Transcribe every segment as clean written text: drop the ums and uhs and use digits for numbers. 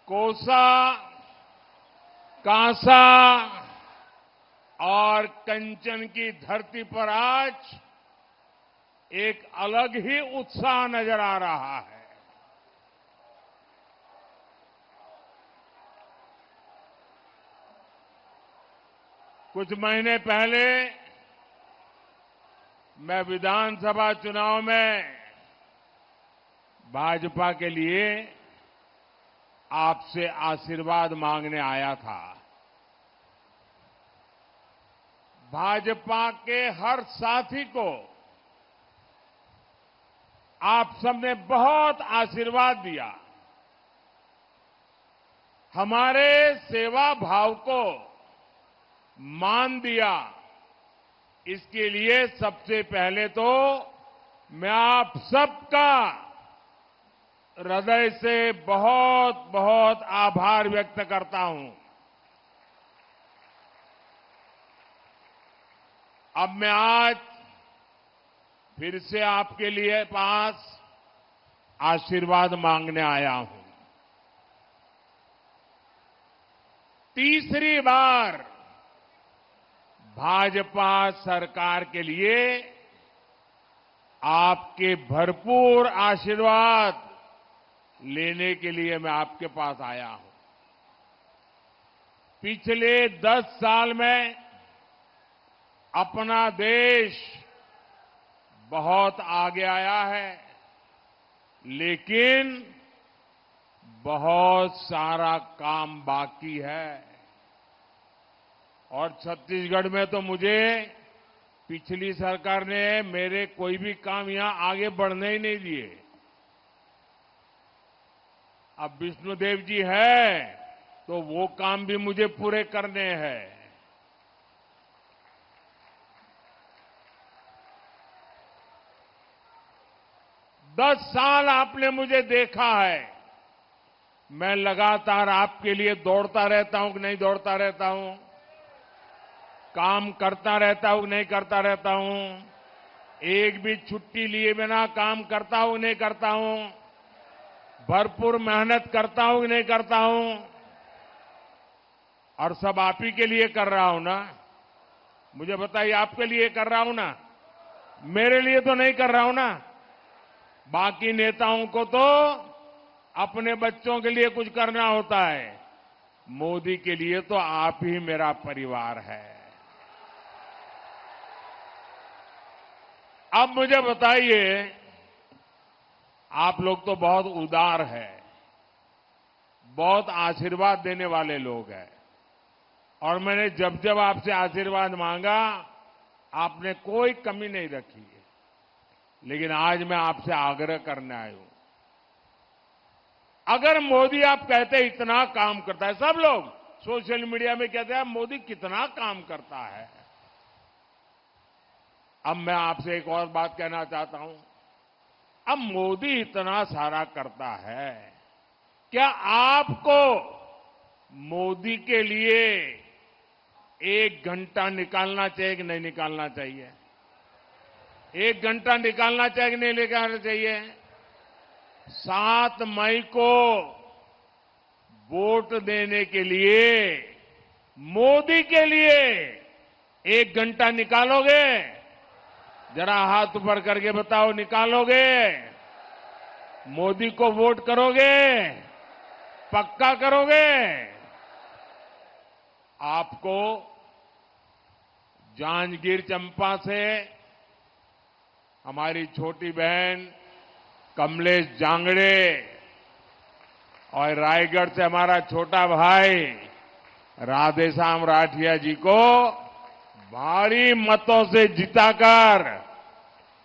कोसा, कांसा और कंचन की धरती पर आज एक अलग ही उत्साह नजर आ रहा है। कुछ महीने पहले मैं विधानसभा चुनाव में भाजपा के लिए आपसे आशीर्वाद मांगने आया था। भाजपा के हर साथी को आप सबने बहुत आशीर्वाद दिया। हमारे सेवा भाव को मान दिया। इसके लिए सबसे पहले तो मैं आप सबका हृदय से बहुत बहुत आभार व्यक्त करता हूं। अब मैं आज फिर से आपके लिए पास आशीर्वाद मांगने आया हूं। तीसरी बार भाजपा सरकार के लिए आपके भरपूर आशीर्वाद लेने के लिए मैं आपके पास आया हूं। पिछले 10 साल में अपना देश बहुत आगे आया है, लेकिन बहुत सारा काम बाकी है। और छत्तीसगढ़ में तो मुझे पिछली सरकार ने मेरे कोई भी काम यहां आगे बढ़ने ही नहीं दिए। अब विष्णुदेव जी है तो वो काम भी मुझे पूरे करने हैं। 10 साल आपने मुझे देखा है। मैं लगातार आपके लिए दौड़ता रहता हूं कि नहीं दौड़ता रहता हूं, काम करता रहता हूं कि नहीं करता रहता हूं, एक भी छुट्टी लिए बिना काम करता हूं नहीं करता हूं, भरपूर मेहनत करता हूं कि नहीं करता हूं। और सब आप ही के लिए कर रहा हूं ना। मुझे बताइए, आपके लिए कर रहा हूं ना, मेरे लिए तो नहीं कर रहा हूं ना। बाकी नेताओं को तो अपने बच्चों के लिए कुछ करना होता है, मोदी के लिए तो आप ही मेरा परिवार है। अब मुझे बताइए, आप लोग तो बहुत उदार हैं, बहुत आशीर्वाद देने वाले लोग हैं, और मैंने जब जब आपसे आशीर्वाद मांगा आपने कोई कमी नहीं रखी है। लेकिन आज मैं आपसे आग्रह करने आया हूं, अगर मोदी आप कहते इतना काम करता है, सब लोग सोशल मीडिया में कहते हैं मोदी कितना काम करता है। अब मैं आपसे एक और बात कहना चाहता हूं। अब मोदी इतना सारा करता है, क्या आपको मोदी के लिए 1 घंटा निकालना चाहिए कि नहीं निकालना चाहिए? 1 घंटा निकालना चाहिए कि नहीं निकालना चाहिए? 7 मई को वोट देने के लिए मोदी के लिए 1 घंटा निकालोगे? जरा हाथ ऊपर करके बताओ, निकालोगे? मोदी को वोट करोगे? पक्का करोगे? आपको जांजगीर चंपा से हमारी छोटी बहन कमलेश जांगड़े और रायगढ़ से हमारा छोटा भाई राधेश्याम राठिया जी को भारी मतों से जिताकर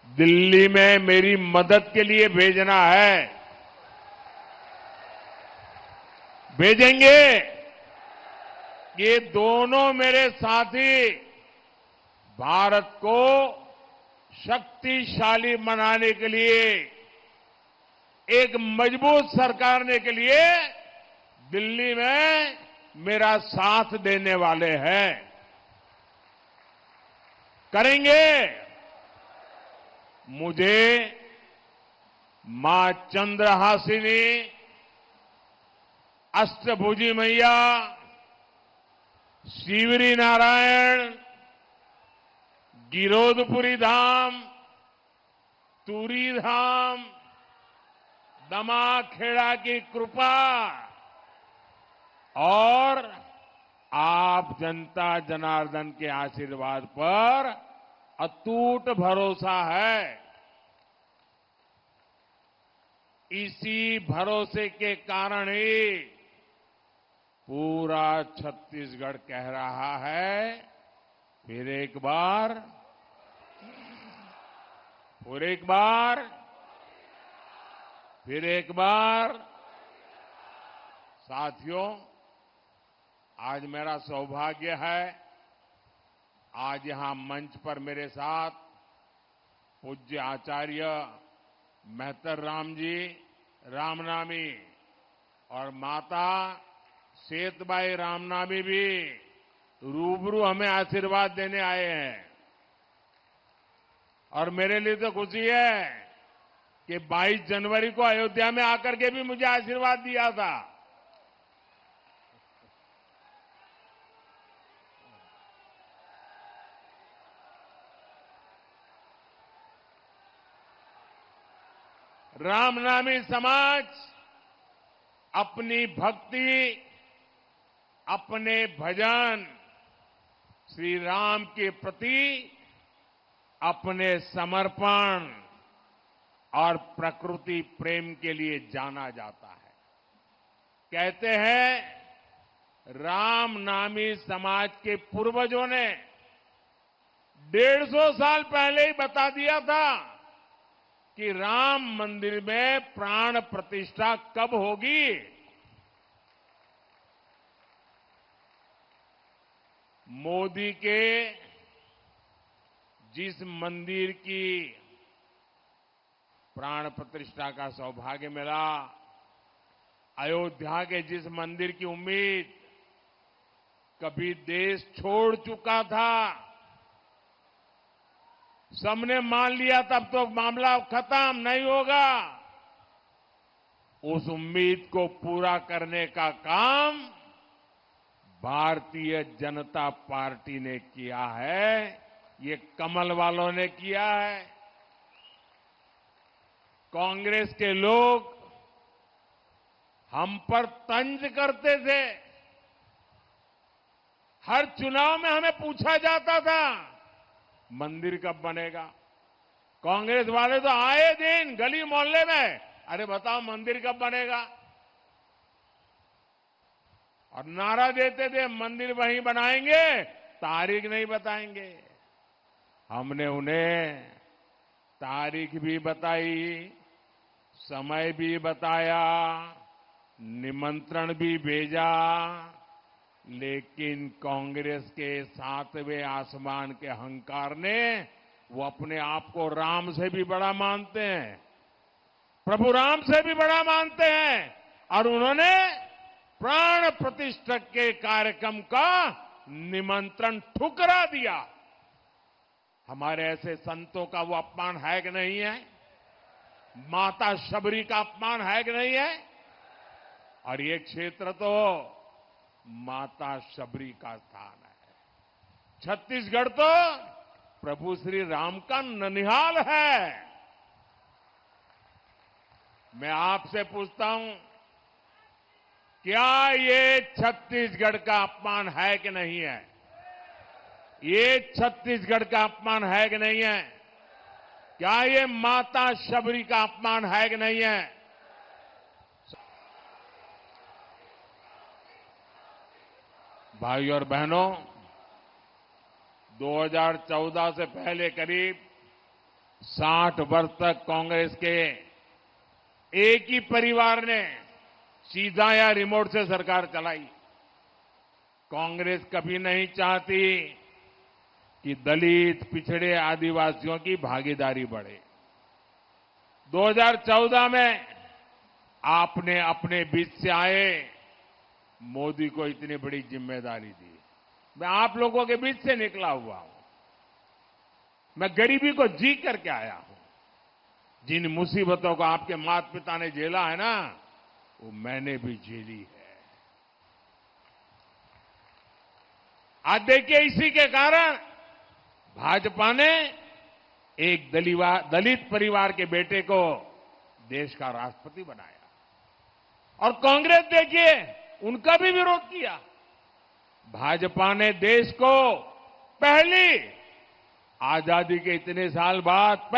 दिल्ली में मेरी मदद के लिए भेजना है। भेजेंगे। ये दोनों मेरे साथी भारत को शक्तिशाली बनाने के लिए, एक मजबूत सरकार के लिए दिल्ली में मेरा साथ देने वाले हैं। करेंगे। मुझे मां चंद्रहासिनी अष्टभुजी मैया, शिवरी नारायण, गिरोधपुरी धाम, तुरी धाम, दमाखेड़ा की कृपा और आप जनता जनार्दन के आशीर्वाद पर अटूट भरोसा है। इसी भरोसे के कारण ही पूरा छत्तीसगढ़ कह रहा है, फिर एक बार, फिर एक बार, फिर एक बार। साथियों, आज मेरा सौभाग्य है, आज यहां मंच पर मेरे साथ पूज्य आचार्य मेहतर राम जी रामनामी और माता सेतबाई रामनामी भी रूबरू हमें आशीर्वाद देने आए हैं। और मेरे लिए तो खुशी है कि 22 जनवरी को अयोध्या में आकर के भी मुझे आशीर्वाद दिया था। रामनामी समाज अपनी भक्ति, अपने भजन, श्री राम के प्रति अपने समर्पण और प्रकृति प्रेम के लिए जाना जाता है। कहते हैं, रामनामी समाज के पूर्वजों ने 150 साल पहले ही बता दिया था कि राम मंदिर में प्राण प्रतिष्ठा कब होगी। मोदी के जिस मंदिर की प्राण प्रतिष्ठा का सौभाग्य मिला, अयोध्या के जिस मंदिर की उम्मीद कभी देश छोड़ चुका था, सबने मान लिया तब तो मामला खत्म नहीं होगा, उस उम्मीद को पूरा करने का काम भारतीय जनता पार्टी ने किया है। ये कमल वालों ने किया है। कांग्रेस के लोग हम पर तंज करते थे। हर चुनाव में हमें पूछा जाता था, मंदिर कब बनेगा। कांग्रेस वाले तो आए दिन गली मोहल्ले में, अरे बताओ मंदिर कब बनेगा, और नारा देते थे मंदिर वहीं बनाएंगे, तारीख नहीं बताएंगे। हमने उन्हें तारीख भी बताई, समय भी बताया, निमंत्रण भी भेजा, लेकिन कांग्रेस के 7वें आसमान के अहंकार ने, वो अपने आप को राम से भी बड़ा मानते हैं, प्रभु राम से भी बड़ा मानते हैं, और उन्होंने प्राण प्रतिष्ठा के कार्यक्रम का निमंत्रण ठुकरा दिया। हमारे ऐसे संतों का वो अपमान है कि नहीं है? माता शबरी का अपमान है कि नहीं है? और ये क्षेत्र तो माता शबरी का स्थान है। छत्तीसगढ़ तो प्रभु श्री राम का ननिहाल है। मैं आपसे पूछता हूं, क्या ये छत्तीसगढ़ का अपमान है कि नहीं है? ये छत्तीसगढ़ का अपमान है कि नहीं है? क्या ये माता शबरी का अपमान है कि नहीं है? भाइयों और बहनों, 2014 से पहले करीब 60 वर्ष तक कांग्रेस के एक ही परिवार ने सीधा या रिमोट से सरकार चलाई। कांग्रेस कभी नहीं चाहती कि दलित, पिछड़े, आदिवासियों की भागीदारी बढ़े। 2014 में आपने अपने बीच से आए मोदी को इतनी बड़ी जिम्मेदारी दी। मैं आप लोगों के बीच से निकला हुआ हूं। मैं गरीबी को जी करके आया हूं। जिन मुसीबतों को आपके माता पिता ने झेला है ना, वो मैंने भी झेली है। आज देखिए, इसी के कारण भाजपा ने एक दलित परिवार के बेटे को देश का राष्ट्रपति बनाया और कांग्रेस देखिए उनका भी विरोध किया। भाजपा ने देश को पहली आजादी के इतने साल बाद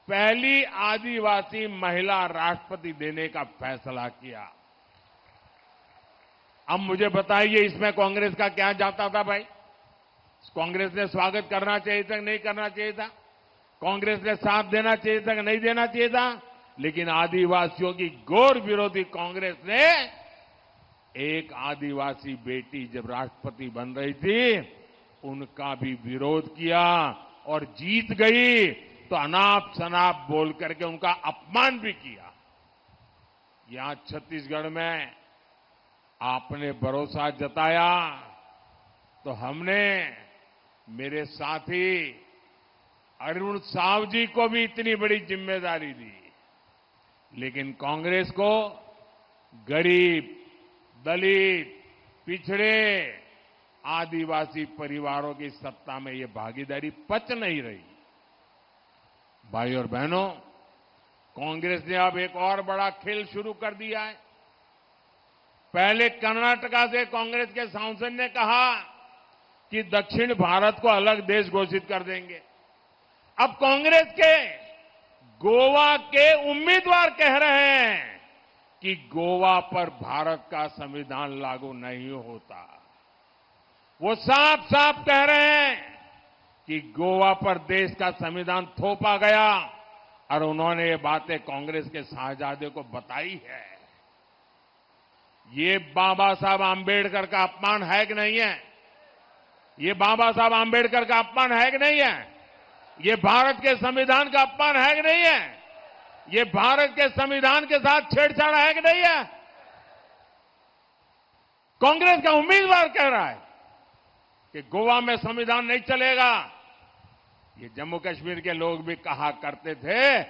पहली आदिवासी महिला राष्ट्रपति देने का फैसला किया। अब मुझे बताइए, इसमें कांग्रेस का क्या जाता था भाई? कांग्रेस ने स्वागत करना चाहिए था कि नहीं करना चाहिए था? कांग्रेस ने साथ देना चाहिए था कि नहीं देना चाहिए था? लेकिन आदिवासियों की घोर विरोधी कांग्रेस ने एक आदिवासी बेटी जब राष्ट्रपति बन रही थी उनका भी विरोध किया और जीत गई तो अनाप शनाप बोल करके उनका अपमान भी किया। यहां छत्तीसगढ़ में आपने भरोसा जताया तो हमने मेरे साथी अरुण साव जी को भी इतनी बड़ी जिम्मेदारी दी, लेकिन कांग्रेस को गरीब, दलित, पिछड़े, आदिवासी परिवारों की सत्ता में ये भागीदारी पच नहीं रही। भाई और बहनों, कांग्रेस ने अब एक और बड़ा खेल शुरू कर दिया है। पहले कर्नाटका से कांग्रेस के सांसद ने कहा कि दक्षिण भारत को अलग देश घोषित कर देंगे। अब कांग्रेस के गोवा के उम्मीदवार कह रहे हैं कि गोवा पर भारत का संविधान लागू नहीं होता। वो साफ साफ कह रहे हैं कि गोवा पर देश का संविधान थोपा गया और उन्होंने ये बातें कांग्रेस के शाहजादे को बताई है। ये बाबा साहब आंबेडकर का अपमान है कि नहीं है? ये बाबा साहब आंबेडकर का अपमान है कि नहीं है? ये भारत के संविधान का अपमान है कि नहीं है? ये भारत के संविधान के साथ छेड़छाड़ है कि नहीं है? कांग्रेस का उम्मीदवार कह रहा है कि गोवा में संविधान नहीं चलेगा। ये जम्मू कश्मीर के लोग भी कहा करते थे,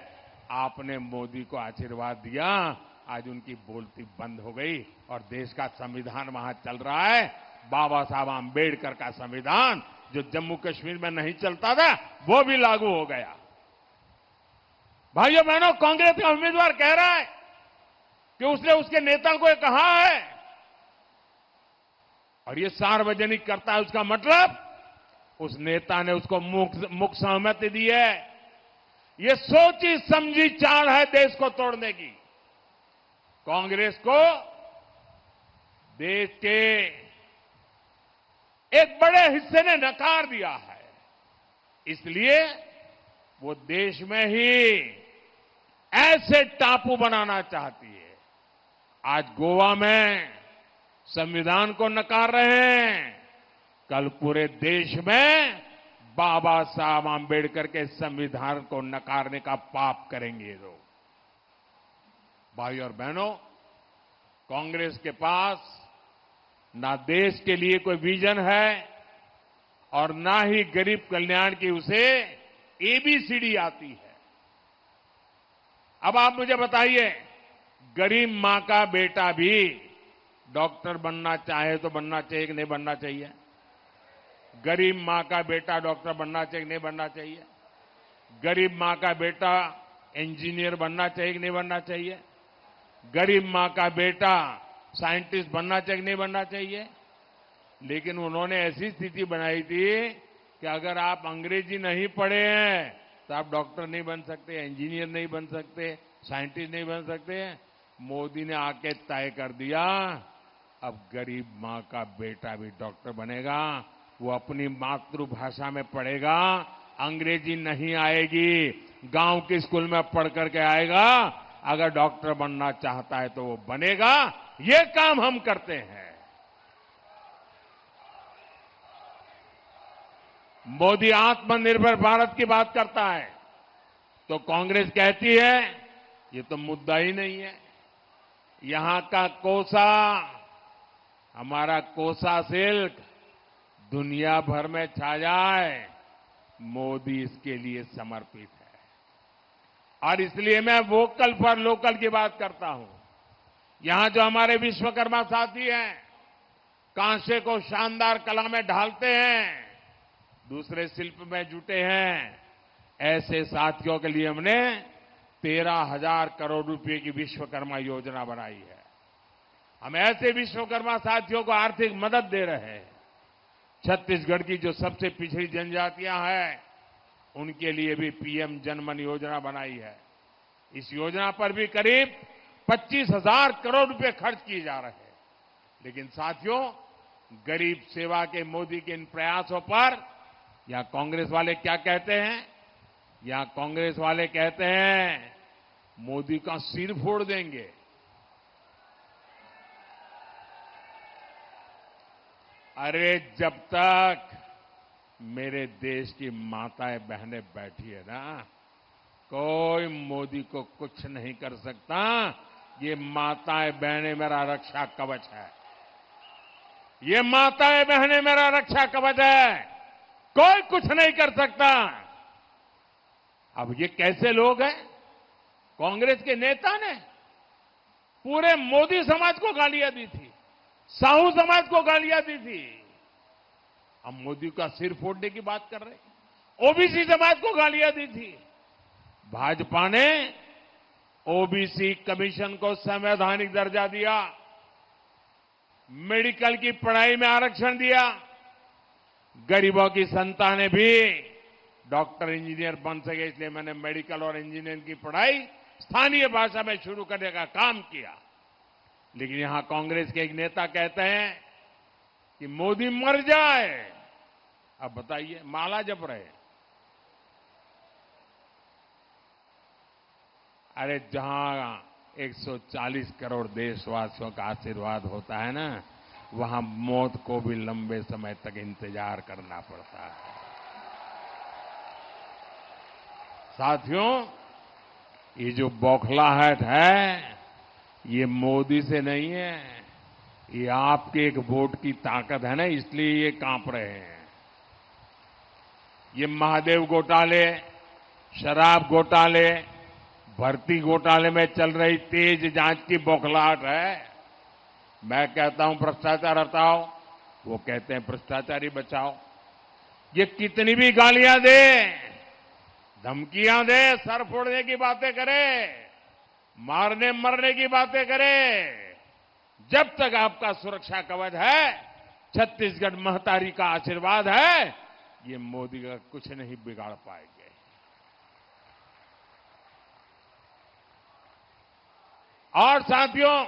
आपने मोदी को आशीर्वाद दिया, आज उनकी बोलती बंद हो गई और देश का संविधान वहां चल रहा है। बाबा साहब आंबेडकर का संविधान जो जम्मू कश्मीर में नहीं चलता था वो भी लागू हो गया। भाइयों बहनों, कांग्रेस का उम्मीदवार कह रहा है कि उसने उसके नेता को कहा है और ये सार्वजनिक करता है। उसका मतलब उस नेता ने उसको मुख सहमति दी है। ये सोची समझी चाल है देश को तोड़ने की। कांग्रेस को देश के एक बड़े हिस्से ने नकार दिया है, इसलिए वो देश में ही ऐसे टापू बनाना चाहती है। आज गोवा में संविधान को नकार रहे हैं, कल पूरे देश में बाबा साहब आंबेडकर के संविधान को नकारने का पाप करेंगे लोग। भाई और बहनों, कांग्रेस के पास ना देश के लिए कोई विजन है और ना ही गरीब कल्याण की उसे एबीसीडी आती है। अब आप मुझे बताइए, गरीब मां का बेटा भी डॉक्टर बनना चाहे तो बनना चाहिए कि नहीं बनना चाहिए? गरीब मां का बेटा डॉक्टर बनना चाहिए कि नहीं बनना चाहिए? गरीब मां का बेटा इंजीनियर बनना चाहिए कि नहीं बनना चाहिए? गरीब मां का बेटा साइंटिस्ट बनना चाहिए कि नहीं बनना चाहिए? लेकिन उन्होंने ऐसी स्थिति बनाई थी कि अगर आप अंग्रेजी नहीं पढ़े हैं तो आप डॉक्टर नहीं बन सकते, इंजीनियर नहीं बन सकते, साइंटिस्ट नहीं बन सकते। मोदी ने आके तय कर दिया, अब गरीब मां का बेटा भी डॉक्टर बनेगा। वो अपनी मातृभाषा में पढ़ेगा, अंग्रेजी नहीं आएगी, गांव के स्कूल में पढ़ करके आएगा। अगर डॉक्टर बनना चाहता है तो वो बनेगा। ये काम हम करते हैं। मोदी आत्मनिर्भर भारत की बात करता है तो कांग्रेस कहती है ये तो मुद्दा ही नहीं है। यहां का कोसा, हमारा कोसा सिल्क दुनिया भर में छा जाए, मोदी इसके लिए समर्पित है। और इसलिए मैं वोकल फॉर लोकल की बात करता हूं। यहां जो हमारे विश्वकर्मा साथी हैं, कांसे को शानदार कला में ढालते हैं, दूसरे शिल्प में जुटे हैं। ऐसे साथियों के लिए हमने 13,000 करोड़ रुपए की विश्वकर्मा योजना बनाई है। हम ऐसे विश्वकर्मा साथियों को आर्थिक मदद दे रहे हैं। छत्तीसगढ़ की जो सबसे पिछड़ी जनजातियां हैं, उनके लिए भी पीएम जनमन योजना बनाई है। इस योजना पर भी करीब 25,000 करोड़ रुपए खर्च किए जा रहे हैं। लेकिन साथियों, गरीब सेवा के मोदी के इन प्रयासों पर यहां कांग्रेस वाले क्या कहते हैं? यहां कांग्रेस वाले कहते हैं मोदी का सिर फोड़ देंगे। अरे जब तक मेरे देश की माताएं बहनें बैठी है ना, कोई मोदी को कुछ नहीं कर सकता। ये माताएं बहनें मेरा रक्षा कवच है। ये माताएं बहनें मेरा रक्षा कवच है। कोई कुछ नहीं कर सकता। अब ये कैसे लोग हैं? कांग्रेस के नेता ने पूरे मोदी समाज को गालियां दी थी, साहू समाज को गालियां दी थी। अब मोदी का सिर फोड़ने की बात कर रहे हैं। ओबीसी समाज को गालियां दी थी। भाजपा ने ओबीसी कमीशन को संवैधानिक दर्जा दिया, मेडिकल की पढ़ाई में आरक्षण दिया, गरीबों की संतानें भी डॉक्टर इंजीनियर बन सके, इसलिए मैंने मेडिकल और इंजीनियरिंग की पढ़ाई स्थानीय भाषा में शुरू करने का काम किया। लेकिन यहां कांग्रेस के एक नेता कहते हैं कि मोदी मर जाए। अब बताइए, माला जप रहे। अरे जहां 140 करोड़ देशवासियों का आशीर्वाद होता है ना, वहां मौत को भी लंबे समय तक इंतजार करना पड़ता है। साथियों, ये जो बौखलाहट है, ये मोदी से नहीं है, ये आपके एक वोट की ताकत है ना, इसलिए ये कांप रहे हैं। ये महादेव घोटाले, शराब घोटाले, भर्ती घोटाले में चल रही तेज जांच की बौखलाहट है। मैं कहता हूं भ्रष्टाचार हटाओ, वो कहते हैं भ्रष्टाचारी बचाओ। ये कितनी भी गालियां दे, धमकियां दे, सर फोड़ने की बातें करे, मारने मरने की बातें करे, जब तक आपका सुरक्षा कवच है, छत्तीसगढ़ महतारी का आशीर्वाद है, ये मोदी का कुछ नहीं बिगाड़ पाएंगे। और साथियों,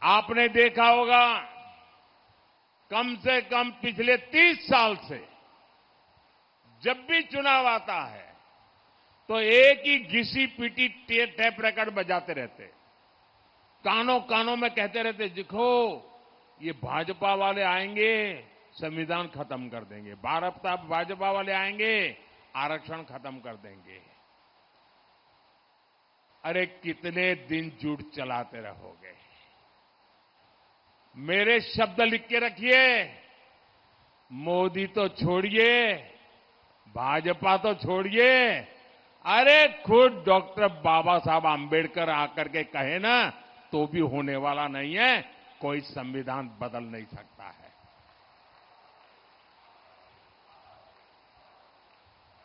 आपने देखा होगा, कम से कम पिछले 30 साल से जब भी चुनाव आता है तो एक ही घिसी पीटी टेप रिकॉर्ड बजाते रहते, कानों कानों में कहते रहते, देखो ये भाजपा वाले आएंगे, संविधान खत्म कर देंगे, भाजपा वाले आएंगे, आरक्षण खत्म कर देंगे। अरे कितने दिन झूठ चलाते रहोगे? मेरे शब्द लिख के रखिए, मोदी तो छोड़िए, भाजपा तो छोड़िए, अरे खुद डॉक्टर बाबा साहब आंबेडकर आकर के कहे ना, तो भी होने वाला नहीं है। कोई संविधान बदल नहीं सकता है।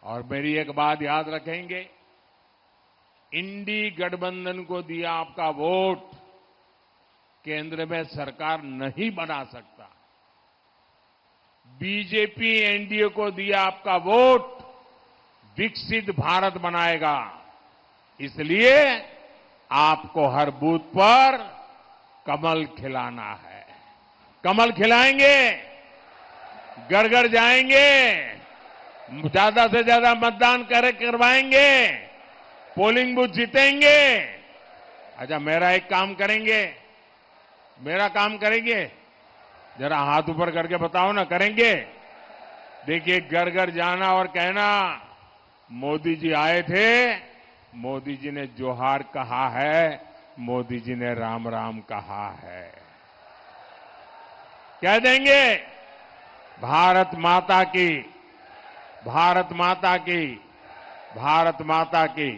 और मेरी एक बात याद रखेंगे, इंडी गठबंधन को दिया आपका वोट केंद्र में सरकार नहीं बना सकता। बीजेपी एनडीए को दिया आपका वोट विकसित भारत बनाएगा। इसलिए आपको हर बूथ पर कमल खिलाना है। कमल खिलाएंगे, घर घर जाएंगे, ज्यादा से ज्यादा मतदान करवाएंगे, पोलिंग बूथ जीतेंगे। अच्छा, मेरा एक काम करेंगे, मेरा काम करेंगे, जरा हाथ ऊपर करके बताओ ना, करेंगे? देखिए, घर घर जाना और कहना, मोदी जी आए थे, मोदी जी ने जोहार कहा है, मोदी जी ने राम राम कहा है। कह देंगे, भारत माता की, भारत माता की, भारत माता की।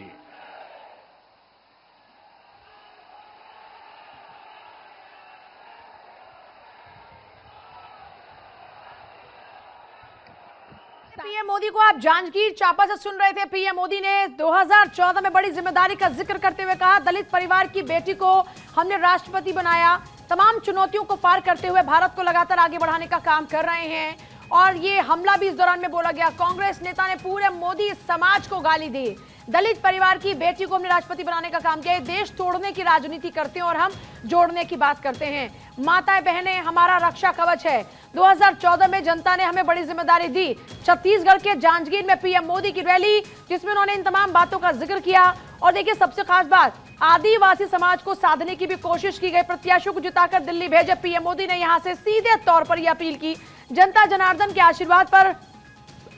पीएम मोदी को आप जांजगीर चांपा से सुन रहे थे। पीएम मोदी ने 2014 में बड़ी जिम्मेदारी का जिक्र करते हुए कहा, दलित परिवार की बेटी को हमने राष्ट्रपति बनाया। तमाम चुनौतियों को पार करते हुए भारत को लगातार आगे बढ़ाने का काम कर रहे हैं। और ये हमला भी इस दौरान में बोला गया। कांग्रेस नेता ने पूरे मोदी समाज को गाली दी। दलित परिवार की बेटी को हमने राष्ट्रपति बनाने का काम किया। देश तोड़ने की राजनीति करते हैं और हम जोड़ने की बात करते हैं। माताएं बहनें हमारा रक्षा कवच है। 2014 में जनता ने हमें बड़ी जिम्मेदारी दी। छत्तीसगढ़ के जांजगीर में पीएम मोदी की रैली, जिसमें उन्होंने इन तमाम बातों का जिक्र किया। और देखिए, सबसे खास बात, आदिवासी समाज को साधने की भी कोशिश की गई। प्रत्याशियों को जिताकर दिल्ली भेजे पीएम मोदी ने। यहां से सीधे तौर पर यह अपील की, जनता जनार्दन के आशीर्वाद पर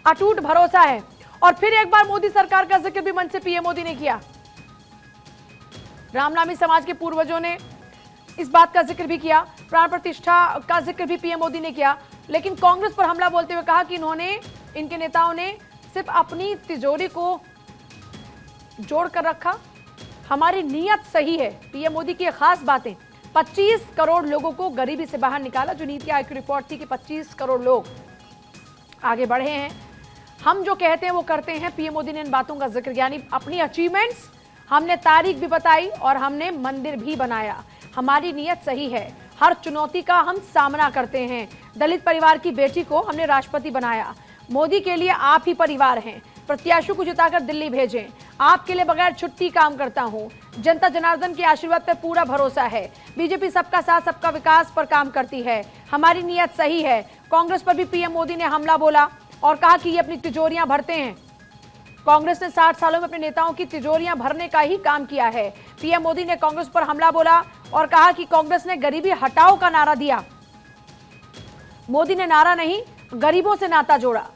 अटूट भरोसा है। और फिर एक बार मोदी सरकार का जिक्र भी मंच से पीएम मोदी ने किया। रामनामी समाज के पूर्वजों ने इस बात का जिक्र भी किया, प्राण प्रतिष्ठा का जिक्र भी पीएम मोदी ने किया। लेकिन कांग्रेस पर हमला बोलते हुए कहा कि इनके नेताओं ने सिर्फ अपनी तिजोरी को जोड़ कर रखा, हमारी नीयत सही है। पीएम मोदी की खास बातें, 25 करोड़ लोगों को गरीबी से बाहर निकाला। जो नीति आयोग की रिपोर्ट थी कि 25 करोड़ लोग आगे बढ़े हैं। हम जो कहते हैं वो करते हैं। पीएम मोदी ने इन बातों का जिक्र किया, यानी अपनी अचीवमेंट्स, हमने तारीख भी बताई और हमने मंदिर भी बनाया। हमारी नीयत सही है, हर चुनौती का हम सामना करते हैं। दलित परिवार की बेटी को हमने राष्ट्रपति बनाया। मोदी के लिए आप ही परिवार हैं। प्रत्याशियों को जिताकर दिल्ली भेजें। आपके लिए बगैर छुट्टी काम करता हूं। जनता जनार्दन के आशीर्वाद पर पूरा भरोसा है। बीजेपी सबका साथ सबका विकास पर काम करती है। हमारी नीयत सही है। कांग्रेस पर भी पीएम मोदी ने हमला बोला और कहा कि ये अपनी तिजोरियां भरते हैं। कांग्रेस ने 60 सालों में अपने नेताओं की तिजोरियां भरने का ही काम किया है। पीएम मोदी ने कांग्रेस पर हमला बोला और कहा कि कांग्रेस ने गरीबी हटाओ का नारा दिया। मोदी ने नारा नहीं, गरीबों से नाता जोड़ा।